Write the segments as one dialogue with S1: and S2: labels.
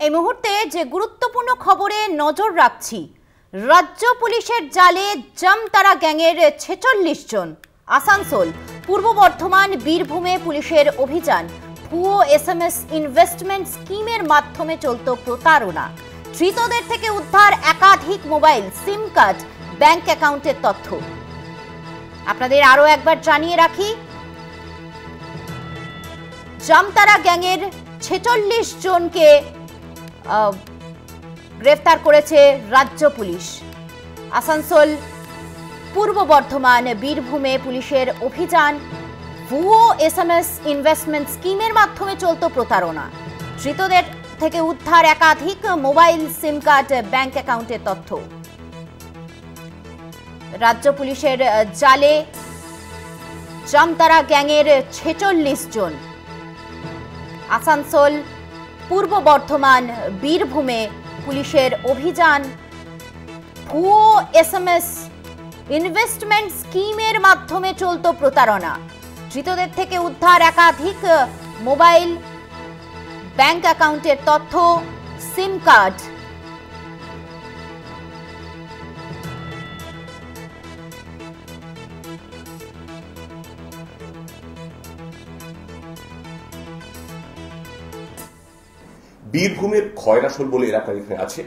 S1: এই মুহূর্তে যে গুরুত্বপূর্ণ খবরে নজর রাখছি, রাজ্য পুলিশের জালে জামতারা গ্যাংয়ের 46 জন। আসানসোল, পূর্ব বর্ধমান, বীরভূমে পুলিশের অভিযান। ভুয়ো SMS ইনভেস্টমেন্ট স্কিমের মাধ্যমে চলত প্রতারণা। ধৃতদের থেকে উদ্ধার একাধিক মোবাইল, সিম কার্ড, ব্যাংক অ্যাকাউন্টের তথ্য। আপনাদের আরো একবার জানিয়ে রাখি, জামতারা গ্যাংয়ের 46 জনকে গ্রেফতার করেছে রাজ্য পুলিশ। আসানসোল, পূর্ব বর্ধমান, বীরভূমে পুলিশের অভিযান। ভুয়ো SMS ইনভেস্টমেন্ট স্কিমের মাধ্যমে চলত প্রতারণা। ধৃতদের থেকে উদ্ধার একাধিক মোবাইল, সিম কার্ড, ব্যাংক অ্যাকাউন্টের তথ্য। রাজ্য পুলিশের জালে জামতারা গ্যাংয়ের 46 জন। আসানসোল, পূর্ব বর্ধমান, বীরভূমে পুলিশের অভিযান। ভুয়ো SMS ইনভেস্টমেন্ট স্কিমের মাধ্যমে চলত প্রতারণা। ধৃতদের থেকে উদ্ধার একাধিক মোবাইল, ব্যাংক অ্যাকাউন্টের তথ্য, সিম কার্ড।
S2: বীরভূমের খয়রাসোল বলে এলাকা এখানে আছে,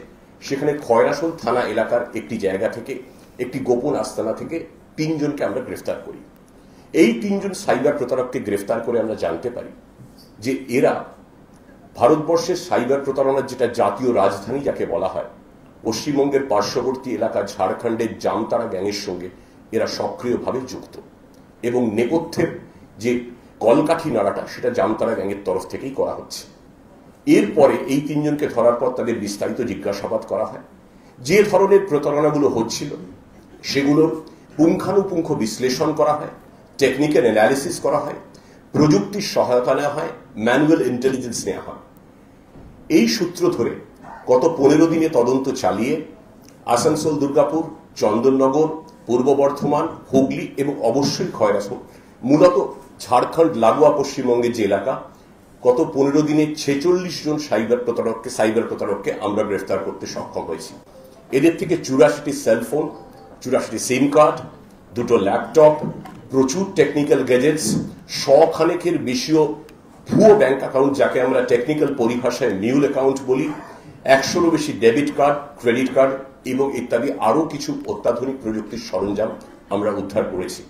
S2: সেখানে খয়রাসোল থানা এলাকার একটি জায়গা থেকে, একটি গোপন আস্তানা থেকে 3 জনকে আমরা গ্রেফতার করি। এই 3 জন সাইবার প্রতারককে গ্রেফতার করে আমরা জানতে পারি যে এরা ভারতবর্ষের সাইবার প্রতারণার যেটা জাতীয় রাজধানী যাকে বলা হয়, পশ্চিমবঙ্গের পার্শ্ববর্তী এলাকা ঝাড়খণ্ডের জামতারা গ্যাংয়ের সঙ্গে এরা সক্রিয়ভাবে যুক্ত এবং নেপথ্যের যে কলকাঠি নাড়াটা সেটা জামতারা গ্যাংয়ের তরফ থেকেই করা হচ্ছে। এরপরে এই 3 জনকে ধরার পর তাদের বিস্তারিত জিজ্ঞাসাবাদ করা হয়। যে ধরনের প্রতারণাগুলো হচ্ছিল সেগুলোর পুঙ্খানুপুঙ্খ বিশ্লেষণ করা হয়, টেকনিক্যাল অ্যানালিসিস করা হয়, প্রযুক্তির সহায়তা নেওয়া হয়, ম্যানুয়াল ইন্টেলিজেন্স নেওয়া হয়। এই সূত্র ধরে গত 15 দিনে তদন্ত চালিয়ে আসানসোল, দুর্গাপুর, চন্দননগর, পূর্ব বর্ধমান, হুগলি এবং অবশ্যই খয়রাসোল, মূলত ঝাড়খণ্ড লাগোয়া পশ্চিমবঙ্গের যে এলাকা, গত 15 দিনে 46 জন সাইবার প্রতারককে আমরা গ্রেফতার করতে সক্ষম হয়েছি। এদের থেকে 84টি সেলফোন, 84টি সিম কার্ড, 2টো ল্যাপটপ, প্রচুর টেকনিক্যাল গ্যাজেটস, 100 খানেকের বেশিও ভুয়ো ব্যাংক অ্যাকাউন্ট, যাকে আমরা টেকনিক্যাল পরিভাষায় মিউল অ্যাকাউন্ট বলি, 100-রও বেশি ডেবিট কার্ড, ক্রেডিট কার্ড এবং ইত্যাদি আরও কিছু অত্যাধুনিক প্রযুক্তির সরঞ্জাম আমরা উদ্ধার করেছি।